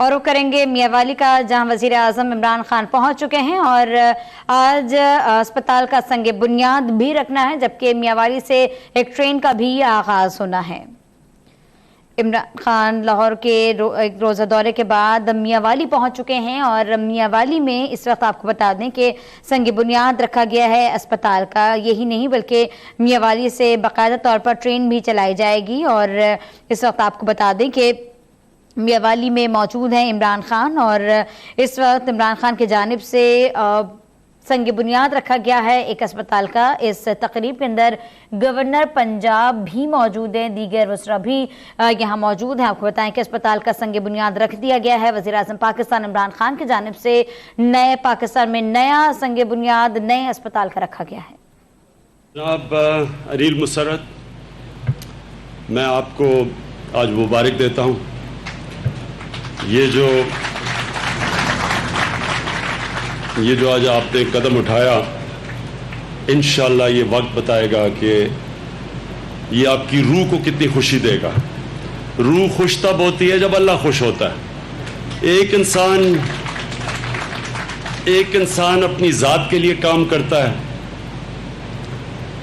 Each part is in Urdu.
اور رخ کریں گے میاں والی کا، جہاں وزیر اعظم عمران خان پہنچ چکے ہیں اور آج اسپتال کا سنگ بنیاد بھی رکھنا ہے، جبکہ میاں والی سے ایک ٹرین کا بھی آغاز ہونا ہے۔ عمران خان لاہور کے ایک روزہ دورے کے بعد میاں والی پہنچ چکے ہیں اور میاں والی میں اس وقت آپ کو بتا دیں کہ سنگ بنیاد رکھا گیا ہے اسپتال کا۔ یہی نہیں بلکہ میاں والی سے باقاعدہ طور پر ٹرین بھی چلائی جائے گی، اور اس وقت آپ کو بتا دیں کہ میاں والی میں موجود ہیں عمران خان، اور اس وقت عمران خان کی جانب سے سنگ بنیاد رکھا گیا ہے ایک اسپتال کا۔ اس تقریب کے اندر گورنر پنجاب بھی موجود ہیں، دیگر وزراء بھی یہاں موجود ہیں۔ آپ کو بتائیں کہ اسپتال کا سنگ بنیاد رکھ دیا گیا ہے وزیر اعظم پاکستان عمران خان کی جانب سے۔ نئے پاکستان میں نیا سنگ بنیاد نئے اسپتال کا رکھا گیا ہے۔ جناب انیل مسرت، میں آپ کو آج مبارک دیتا ہوں۔ یہ جو آج آپ نے قدم اٹھایا، انشاءاللہ یہ وقت بتائے گا کہ یہ آپ کی روح کو کتنی خوشی دے گا۔ روح خوش تب ہوتی ہے جب اللہ خوش ہوتا ہے۔ ایک انسان اپنی ذات کے لیے کام کرتا ہے،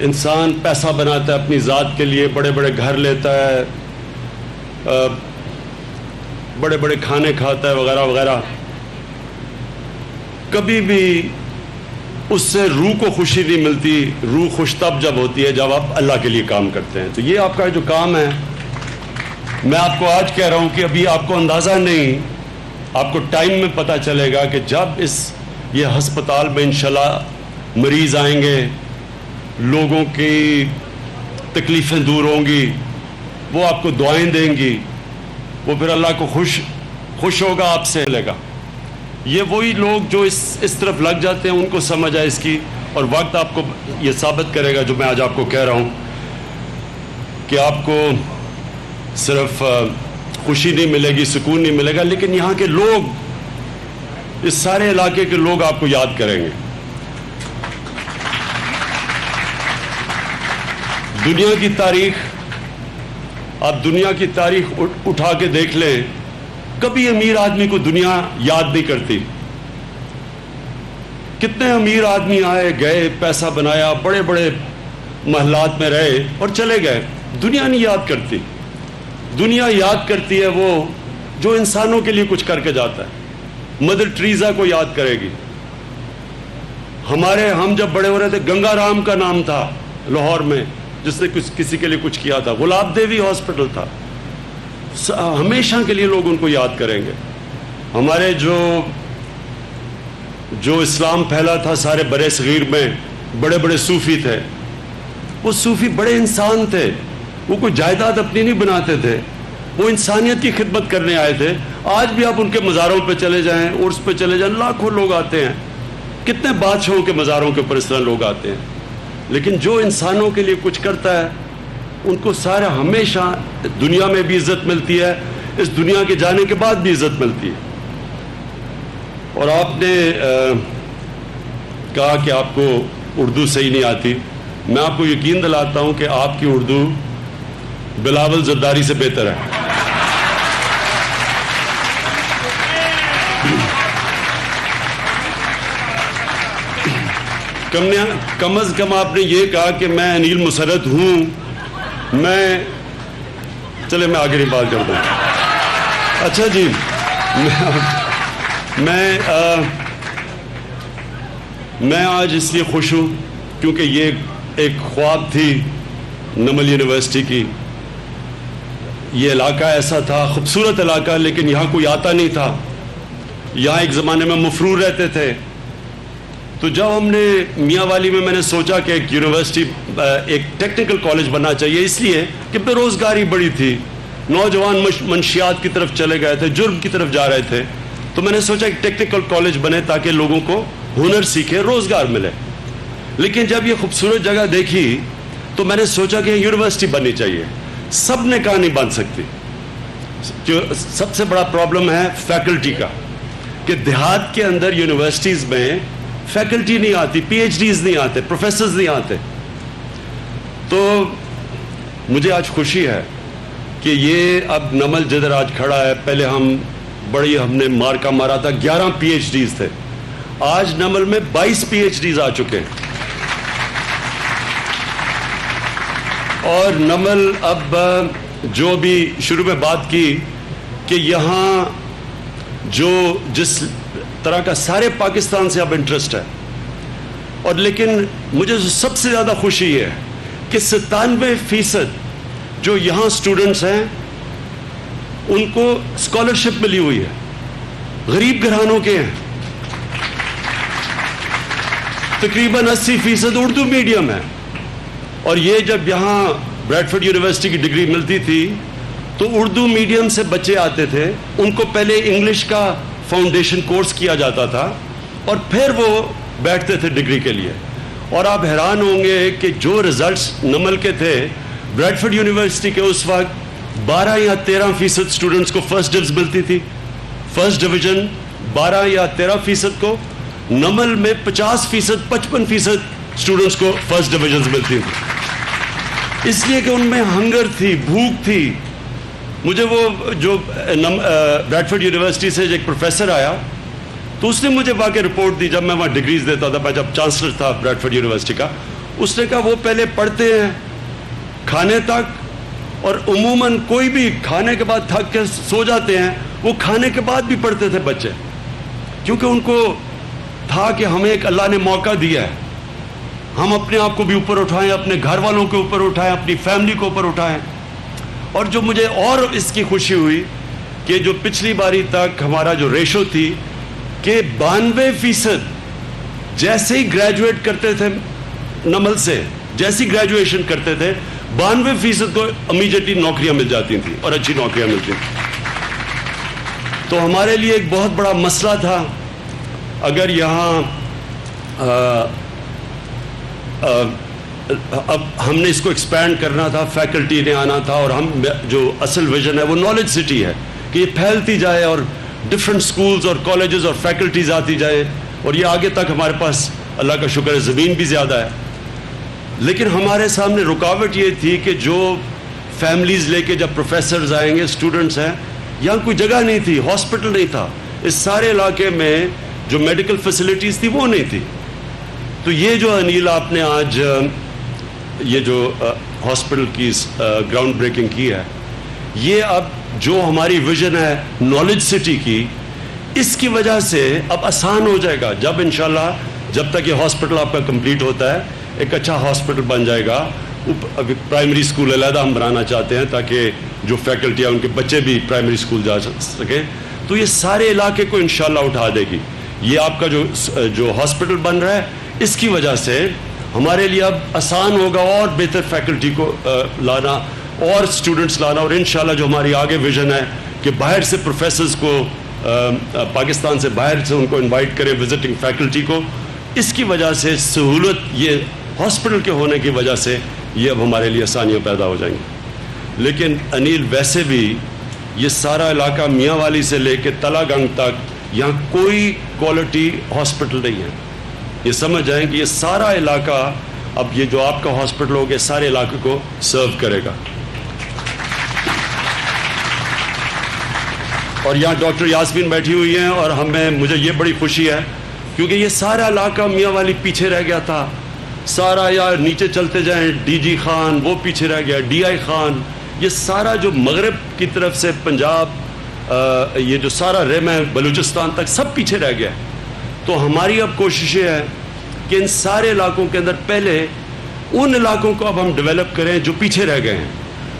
انسان پیسہ بناتا ہے اپنی ذات کے لیے، بڑے بڑے گھر لیتا ہے، بڑے بڑے کھانے کھاتا ہے وغیرہ وغیرہ، کبھی بھی اس سے روح کو خوشی نہیں ملتی۔ روح خوش تب جب ہوتی ہے جب آپ اللہ کے لیے کام کرتے ہیں۔ تو یہ آپ کا جو کام ہے، میں آپ کو آج کہہ رہا ہوں کہ ابھی آپ کو اندازہ نہیں، آپ کو ٹائم میں پتہ چلے گا کہ جب یہ ہسپتال میں انشاءاللہ مریض آئیں گے، لوگوں کی تکلیفیں دور ہوں گی، وہ آپ کو دعائیں دیں گی، وہ پھر اللہ کو خوش ہوگا، آپ سے لے گا۔ یہ وہی لوگ جو اس طرف لگ جاتے ہیں، ان کو سمجھ آئے اس کی، اور وقت آپ کو یہ ثابت کرے گا جو میں آج آپ کو کہہ رہا ہوں، کہ آپ کو صرف خوشی نہیں ملے گی، سکون نہیں ملے گا، لیکن یہاں کے لوگ، اس سارے علاقے کے لوگ آپ کو یاد کریں گے۔ دنیا کی تاریخ، آپ دنیا کی تاریخ اٹھا کے دیکھ لیں، کبھی امیر آدمی کو دنیا یاد نہیں کرتی۔ کتنے امیر آدمی آئے گئے، پیسہ بنایا، بڑے بڑے محلات میں رہے اور چلے گئے، دنیا نہیں یاد کرتی۔ دنیا یاد کرتی ہے وہ جو انسانوں کے لیے کچھ کر کے جاتا ہے۔ مدر ٹریزا کو یاد کرے گی۔ ہم جب بڑے ہو رہے تھے، گنگا رام کا نام تھا لاہور میں، جس نے کسی کے لیے کچھ کیا تھا۔ گلاب دیوی ہاسپٹل تھا۔ ہمیشہ کے لیے لوگ ان کو یاد کریں گے۔ ہمارے جو اسلام پھیلا تھا سارے برے صغیر میں، بڑے بڑے صوفی تھے۔ وہ صوفی بڑے انسان تھے، وہ کوئی جائیداد اپنی نہیں بناتے تھے، وہ انسانیت کی خدمت کرنے آئے تھے۔ آج بھی آپ ان کے مزاروں پہ چلے جائیں، عرس پہ چلے جائیں، لاکھوں لوگ آتے ہیں۔ کتنے بادشاہوں کے مزاروں کے اوپر اس طرح لوگ آتے ہیں۔ لیکن جو انسانوں کے لیے کچھ کرتا ہے، ان کو سارا ہمیشہ دنیا میں بھی عزت ملتی ہے، اس دنیا کے جانے کے بعد بھی عزت ملتی ہے۔ اور آپ نے کہا کہ آپ کو اردو صحیح نہیں آتی، میں آپ کو یقین دلاتا ہوں کہ آپ کی اردو بلاول زرداری سے بہتر ہے۔ کم از کم آپ نے یہ کہا کہ میں انیل مسرت ہوں، چلے میں آگے نہیں بات کرتا ہوں۔ اچھا جی، میں آج اس لیے خوش ہوں کیونکہ یہ ایک خواب تھی نمل یونیورسٹی کی۔ یہ علاقہ ایسا تھا، خوبصورت علاقہ، لیکن یہاں کوئی آتا نہیں تھا۔ یہاں ایک زمانے میں مفرور رہتے تھے۔ تو جب ہم نے میاں والی میں نے سوچا کہ ایک یونیورسٹی، ایک ٹیکنیکل کالج بننا چاہیے، اس لیے کہ بے روزگاری بڑی تھی، نوجوان منشیات کی طرف چلے گئے تھے، جرم کی طرف جا رہے تھے۔ تو میں نے سوچا کہ ٹیکنیکل کالج بنے تاکہ لوگوں کو ہنر سیکھے، روزگار ملے۔ لیکن جب یہ خوبصورت جگہ دیکھی تو میں نے سوچا کہ یونیورسٹی بننی چاہیے۔ سب نے کہا نہیں بن سکتی۔ جو سب سے بڑا پرابلم ہے فیکلٹی کا، کہ دیہات کے اندر یونیورسٹیز میں فیکلٹی نہیں آتی، پی ایچ ڈیز نہیں آتے، پروفیسرز نہیں آتے۔ تو مجھے آج خوشی ہے کہ یہ اب نمل جدھر آج کھڑا ہے، پہلے ہم بڑی ہم نے مارکا مارا تھا, 11 PhDs تھے. آج نمل میں 22 PhDs آ چکے ہیں. اور نمل اب جو بھی شروع میں بات کی کہ یہاں جو جس طرح کا سارے پاکستان سے اب انٹرسٹ ہے, اور لیکن مجھے سب سے زیادہ خوشی ہے کہ 97% جو یہاں اسٹوڈنٹس ہیں ان کو اسکالرشپ ملی ہوئی ہے, غریب گھرانوں کے ہیں. تقریباً 80% اردو میڈیم ہے. اور یہ جب یہاں بریڈفورڈ یونیورسٹی کی ڈگری ملتی تھی تو اردو میڈیم سے بچے آتے تھے, ان کو پہلے انگلش کا فاؤنڈیشن کورس کیا جاتا تھا اور پھر وہ بیٹھتے تھے ڈگری کے لیے. اور آپ حیران ہوں گے کہ جو ریزلٹس نمل کے تھے, بریڈفورڈ یونیورسٹی کے اس وقت 12 یا 13% اسٹوڈنٹس کو فرسٹ ڈویژن ملتی تھی, فرسٹ ڈویژن 12 یا 13% کو. نمل میں 50%, 55% اسٹوڈنٹس کو فرسٹ ڈویژنز ملتی تھی, اس لیے کہ ان میں ہنگر تھی, بھوک تھی. مجھے وہ جو بریڈفورڈ یونیورسٹی سے ایک پروفیسر آیا تو اس نے مجھے واقع رپورٹ دی, جب میں وہاں ڈگریز دیتا تھا, میں جب چانسلر تھا بریڈفورڈ یونیورسٹی کا. اس نے کہا وہ پہلے پڑھتے ہیں کھانے تک, اور عموماً کوئی بھی کھانے کے بعد تھک کے سو جاتے ہیں, وہ کھانے کے بعد بھی پڑھتے تھے بچے, کیونکہ ان کو تھا کہ ہمیں ایک اللہ نے موقع دیا ہے, ہم اپنے آپ کو بھی اوپر اٹھائیں, اپنے گھر والوں کے اوپر اٹھائیں, اپنی فیملی کو اوپر اٹھائیں. اور جو مجھے اور اس کی خوشی ہوئی کہ جو پچھلی باری تک ہمارا جو ریشو تھی کہ 92% جیسے ہی گریجویٹ کرتے تھے نمل سے, جیسی گریجویشن کرتے تھے 92% کو امیجیٹلی نوکریاں مل جاتی تھیں اور اچھی نوکریاں ملتی تھیں. تو ہمارے لیے ایک بہت بڑا مسئلہ تھا. اگر یہاں اب ہم نے اس کو ایکسپینڈ کرنا تھا, فیکلٹی نے آنا تھا, اور ہم جو اصل ویژن ہے وہ نالج سٹی ہے کہ یہ پھیلتی جائے اور ڈفرینٹ سکولز اور کالجز اور فیکلٹیز آتی جائے, اور یہ آگے تک ہمارے پاس اللہ کا شکر ہے زمین بھی زیادہ ہے. لیکن ہمارے سامنے رکاوٹ یہ تھی کہ جو فیملیز لے کے جب پروفیسرز آئیں گے, اسٹوڈنٹس ہیں, یہاں کوئی جگہ نہیں تھی, ہاسپٹل نہیں تھا, اس سارے علاقے میں جو میڈیکل فیسلٹیز تھی وہ نہیں تھی. تو یہ جو انیل آپ نے آج یہ جو ہاسپٹل کی گراؤنڈ بریکنگ کی ہے, یہ اب جو ہماری ویژن ہے نالج سٹی کی, اس کی وجہ سے اب آسان ہو جائے گا. جب انشاءاللہ جب تک یہ ہاسپٹل آپ کا کمپلیٹ ہوتا ہے, ایک اچھا ہاسپٹل بن جائے گا. ابھی پرائمری اسکول علیحدہ ہم بنانا چاہتے ہیں تاکہ جو فیکلٹی ہے ان کے بچے بھی پرائمری اسکول جا سکیں. تو یہ سارے علاقے کو انشاءاللہ اٹھا دے گی. یہ آپ کا جو ہاسپٹل بن رہا ہے, اس کی وجہ سے ہمارے لیے اب آسان ہوگا اور بہتر فیکلٹی کو لانا اور اسٹوڈنٹس لانا. اور انشاءاللہ جو ہماری آگے ویژن ہے کہ باہر سے پروفیسرز کو, پاکستان سے باہر سے ان کو انوائٹ کریں, وزٹنگ فیکلٹی کو, اس کی وجہ سے سہولت, یہ ہاسپٹل کے ہونے کی وجہ سے یہ اب ہمارے لیے آسانیاں پیدا ہو جائیں گی. لیکن انیل ویسے بھی یہ سارا علاقہ میاں والی سے لے کے تلا گنگ تک یہاں کوئی کوالٹی ہاسپٹل نہیں ہے. یہ سمجھ جائیں کہ یہ سارا علاقہ اب یہ جو آپ کا ہاسپٹل ہوگا سارے علاقے کو سرو کرے گا. اور یہاں ڈاکٹر یاسمین بیٹھی ہوئی ہیں, اور مجھے یہ بڑی خوشی ہے کیونکہ یہ سارا علاقہ میاں والی پیچھے رہ گیا تھا. سارا یار نیچے چلتے جائیں, ڈی جی خان وہ پیچھے رہ گیا, ڈی آئی خان, یہ سارا جو مغرب کی طرف سے پنجاب, یہ جو سارا رم ہے بلوچستان تک, سب پیچھے رہ گیا. تو ہماری اب کوشش یہ ہے کہ ان سارے علاقوں کے اندر پہلے ان علاقوں کو اب ہم ڈیولپ کریں جو پیچھے رہ گئے ہیں.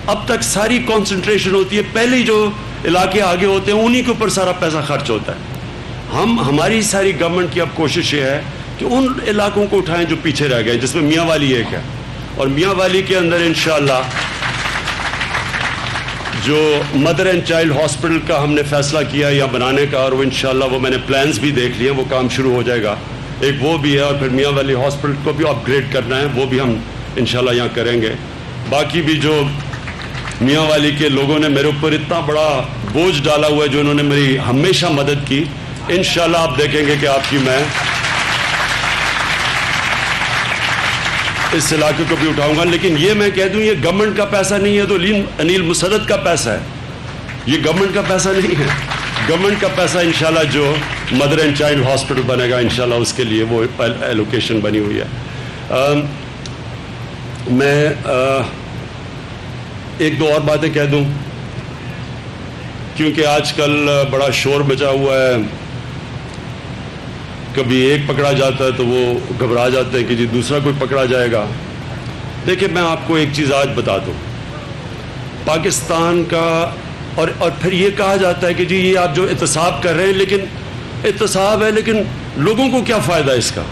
اب تک ساری کانسنٹریشن ہوتی ہے, پہلے جو علاقے آگے ہوتے ہیں انہی کے اوپر سارا پیسہ خرچ ہوتا ہے. ہماری ساری گورنمنٹ کی اب کوشش یہ ہے کہ ان علاقوں کو اٹھائیں جو پیچھے رہ گئے, جس میں میاں والی ایک ہے. اور میاں والی کے اندر انشاءاللہ جو مدر اینڈ چائلڈ ہاسپٹل کا ہم نے فیصلہ کیا یہاں بنانے کا, اور وہ انشاءاللہ وہ میں نے پلانز بھی دیکھ لیے, وہ کام شروع ہو جائے گا. ایک وہ بھی ہے, اور پھر میاں والی ہاسپٹل کو بھی اپ گریڈ کرنا ہے, وہ بھی ہم انشاءاللہ یہاں کریں گے. باقی بھی جو میاں والی کے لوگوں نے میرے اوپر اتنا بڑا بوجھ ڈالا ہوا ہے, جو انہوں نے میری ہمیشہ مدد کی, انشاءاللہ آپ دیکھیں گے کہ آپ کی میں اس علاقے کو بھی اٹھاؤں گا. لیکن یہ میں کہہ دوں, یہ گورنمنٹ کا پیسہ نہیں ہے, تو انیل مسدد کا پیسہ ہے, یہ گورنمنٹ کا پیسہ نہیں ہے. گورنمنٹ کا پیسہ انشاءاللہ جو مدر اینڈ چائلڈ ہاسپٹل بنے گا انشاءاللہ اس کے لیے وہ ایلوکیشن بنی ہوئی ہے. میں ایک دو اور باتیں کہہ دوں کیونکہ آج کل بڑا شور مچا ہوا ہے. کبھی ایک پکڑا جاتا ہے تو وہ گھبرا جاتے ہیں کہ جی دوسرا کوئی پکڑا جائے گا. دیکھیں میں آپ کو ایک چیز آج بتا دوں, پاکستان کا اور پھر یہ کہا جاتا ہے کہ جی یہ آپ جو احتساب کر رہے ہیں لیکن احتساب ہے لیکن لوگوں کو کیا فائدہ اس کا.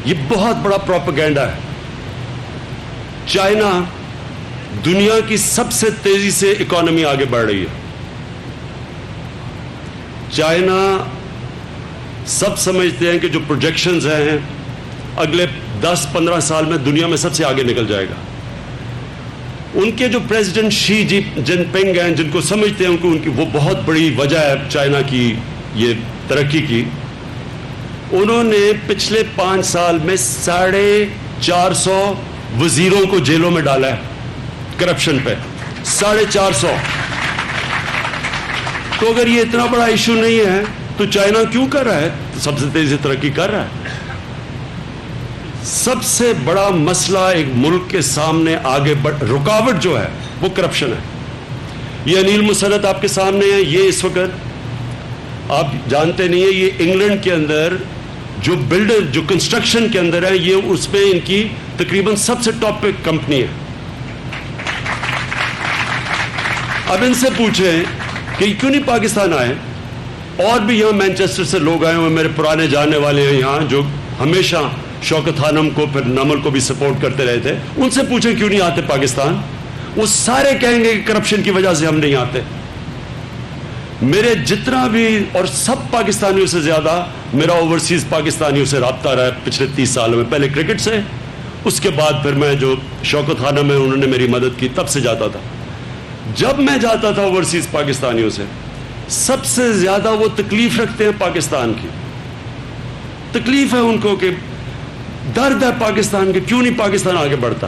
یہ بہت بڑا پروپیگنڈا ہے. چائنا دنیا کی سب سے تیزی سے اکانومی آگے بڑھ رہی ہے. چائنا سب سمجھتے ہیں کہ جو پروجیکشنز ہیں اگلے 10-15 سال میں دنیا میں سب سے آگے نکل جائے گا. ان کے جو پریزیڈنٹ شی جن پنگ ہیں جن کو سمجھتے ہیں ان کی وہ بہت بڑی وجہ ہے چائنا کی یہ ترقی کی. انہوں نے پچھلے 5 سال میں 450 وزیروں کو جیلوں میں ڈالا ہے کرپشن پہ. 450. تو اگر یہ اتنا بڑا ایشو نہیں ہے تو چائنا کیوں کر رہا ہے؟ سب سے تیزی سے ترقی کر رہا ہے. سب سے بڑا مسئلہ ایک ملک کے سامنے آگے رکاوٹ جو ہے وہ کرپشن ہے. یہ انیل مسرت آپ کے سامنے ہے. یہ اس وقت آپ جانتے نہیں ہیں یہ انگلینڈ کے اندر جو بلڈر جو کنسٹرکشن کے اندر ہے یہ اس میں ان کی تقریباً سب سے ٹاپ پہ کمپنی ہے. اب ان سے پوچھیں کہ کیوں نہیں پاکستان آئے. اور بھی یہاں مینچسٹر سے لوگ آئے ہوئے میرے پرانے جاننے والے ہیں یہاں جو ہمیشہ شوکت خانم کو پھر نمل کو بھی سپورٹ کرتے رہے تھے. ان سے پوچھیں کیوں نہیں آتے پاکستان. وہ سارے کہیں گے کہ کرپشن کی وجہ سے ہم نہیں آتے. میرے جتنا بھی اور سب پاکستانیوں سے زیادہ میرا اوورسیز پاکستانیوں سے رابطہ رہا ہے پچھلے 30 سالوں میں. پہلے کرکٹ سے, اس کے بعد پھر میں جو شوکت خانم ہے انہوں نے میری مدد کی تب سے جاتا تھا. جب میں جاتا تھا اوورسیز پاکستانیوں سے سب سے زیادہ وہ تکلیف رکھتے ہیں پاکستان کی. تکلیف ہے ان کو کہ درد ہے پاکستان کے, کیوں نہیں پاکستان آگے بڑھتا.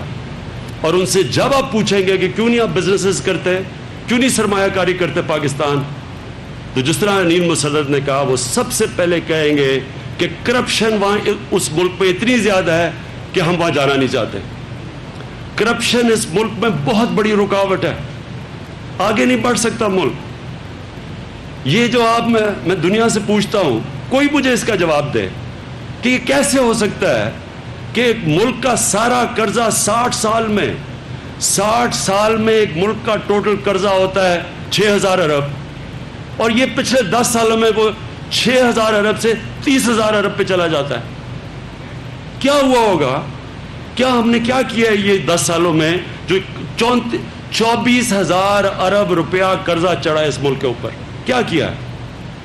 اور ان سے جب آپ پوچھیں گے کہ کیوں نہیں آپ بزنسز کرتے, کیوں نہیں سرمایہ کاری کرتے پاکستان, تو جس طرح انیل مسرت نے کہا وہ سب سے پہلے کہیں گے کہ کرپشن وہاں اس ملک میں اتنی زیادہ ہے کہ ہم وہاں جانا نہیں چاہتے. کرپشن اس ملک میں بہت بڑی رکاوٹ ہے, آگے نہیں بڑھ سکتا ملک. یہ جو آپ میں دنیا سے پوچھتا ہوں کوئی مجھے اس کا جواب دے کہ یہ کیسے ہو سکتا ہے کہ ایک ملک کا سارا قرضہ 60 سال میں ایک ملک کا ٹوٹل قرضہ ہوتا ہے 6,000 ارب اور یہ پچھلے 10 سالوں میں وہ 6,000 ارب سے 30,000 ارب پہ چلا جاتا ہے. کیا ہوا ہوگا, کیا ہم نے کیا کیا ہے یہ 10 سالوں میں جو 24,000 ارب روپیہ قرضہ چڑھا ہے اس ملک کے اوپر. کیا کیا ہے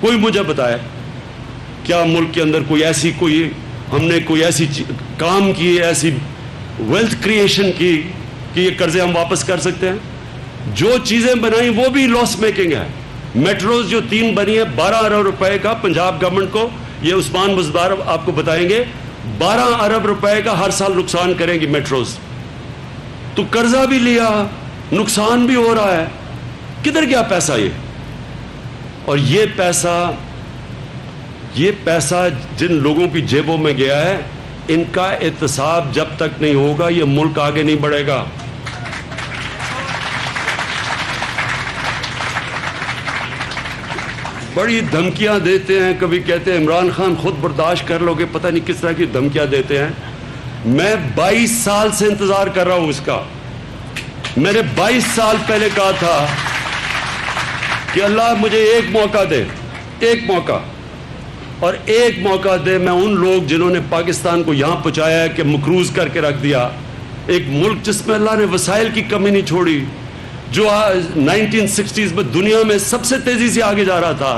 کوئی مجھے بتائے. کیا ملک کے اندر ہم نے کوئی ایسی کام کی, ایسی ویلتھ کریشن کی کہ یہ قرضے ہم واپس کر سکتے ہیں؟ جو چیزیں بنائیں وہ بھی لاس میکنگ ہے. میٹروز جو 3 بنی ہے 12 ارب روپے کا پنجاب گورنمنٹ کو, یہ عثمان مزدار آپ کو بتائیں گے, 12 ارب روپے کا ہر سال نقصان کریں گی میٹروز. تو قرضہ بھی لیا, نقصان بھی ہو رہا ہے. کدھر گیا پیسہ یہ؟ اور یہ پیسہ جن لوگوں کی جیبوں میں گیا ہے ان کا احتساب جب تک نہیں ہوگا یہ ملک آگے نہیں بڑھے گا. بڑی دھمکیاں دیتے ہیں, کبھی کہتے ہیں عمران خان خود برداشت کر لو گے, پتہ نہیں کس طرح کی دھمکیاں دیتے ہیں. میں 22 سال سے انتظار کر رہا ہوں اس کا. میں نے 22 سال پہلے کہا تھا کہ اللہ مجھے ایک موقع دے, ایک موقع, اور ایک موقع دے. میں ان لوگ جنہوں نے پاکستان کو یہاں پہنچایا ہے کہ مقروض کر کے رکھ دیا, ایک ملک جس میں اللہ نے وسائل کی کمی نہیں چھوڑی, جو 1960s میں دنیا میں سب سے تیزی سے آگے جا رہا تھا.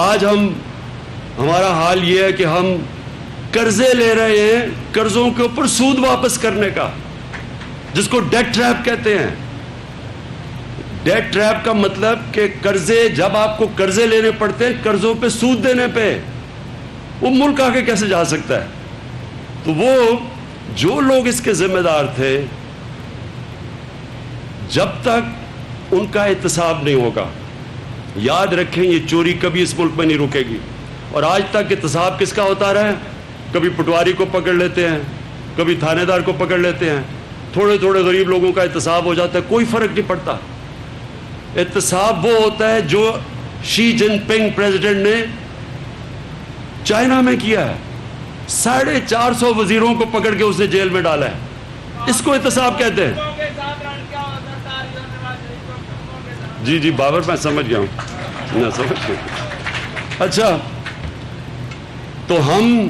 آج ہمارا حال یہ ہے کہ ہم قرضے لے رہے ہیں, قرضوں کے اوپر سود واپس کرنے کا, جس کو ڈیٹ ٹریپ کہتے ہیں. ڈیٹ ٹریپ کا مطلب کہ قرضے, جب آپ کو قرضے لینے پڑتے ہیں قرضوں پہ سود دینے پہ, وہ ملک آگے کیسے جا سکتا ہے؟ تو وہ جو لوگ اس کے ذمہ دار تھے جب تک ان کا احتساب نہیں ہوگا, یاد رکھیں یہ چوری کبھی اس ملک میں نہیں رکے گی. اور آج تک احتساب کس کا ہوتا رہا ہے؟ کبھی پٹواری کو پکڑ لیتے ہیں, کبھی تھانے دار کو پکڑ لیتے ہیں, تھوڑے تھوڑے غریب لوگوں کا احتساب ہو جاتا ہے, کوئی فرق نہیں پڑتا. احتساب وہ ہوتا ہے جو شی جن پنگ پریزیڈنٹ نے چائنا میں کیا ہے. 450 وزیروں کو پکڑ کے اس نے جیل میں ڈالا ہے. اس کو احتساب کہتے ہیں. جی جی بابر میں سمجھ گیا ہوں, میں سمجھ گیا. اچھا تو ہم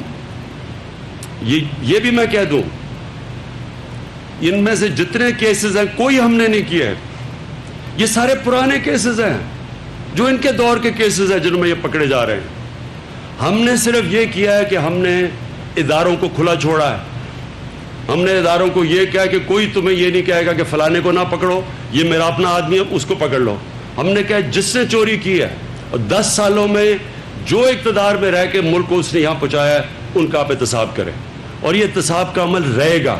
یہ بھی میں کہہ دوں, ان میں سے جتنے کیسز ہیں کوئی ہم نے نہیں کیا ہے. یہ سارے پرانے کیسز ہیں جو ان کے دور کے کیسز ہیں جنہوں میں یہ پکڑے جا رہے ہیں. ہم نے صرف یہ کیا ہے کہ ہم نے اداروں کو کھلا چھوڑا ہے. ہم نے اداروں کو یہ کہا کہ کوئی تمہیں یہ نہیں کہے گا کہ فلانے کو نہ پکڑو, یہ میرا اپنا آدمی ہے اس کو پکڑ لو. ہم نے کہا جس نے چوری کی ہے اور 10 سالوں میں جو اقتدار میں رہ کے ملک کو اس نے یہاں پہنچایا ہے ان کا آپ احتساب کریں. اور یہ احتساب کا عمل رہے گا,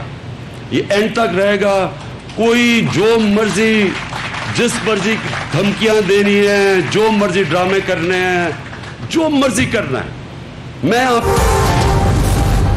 یہ اینڈ تک رہے گا. کوئی جو مرضی جس مرضی دھمکیاں دینی ہیں, جو مرضی ڈرامے کرنے ہیں, جو مرضی کرنا ہے, میں آپ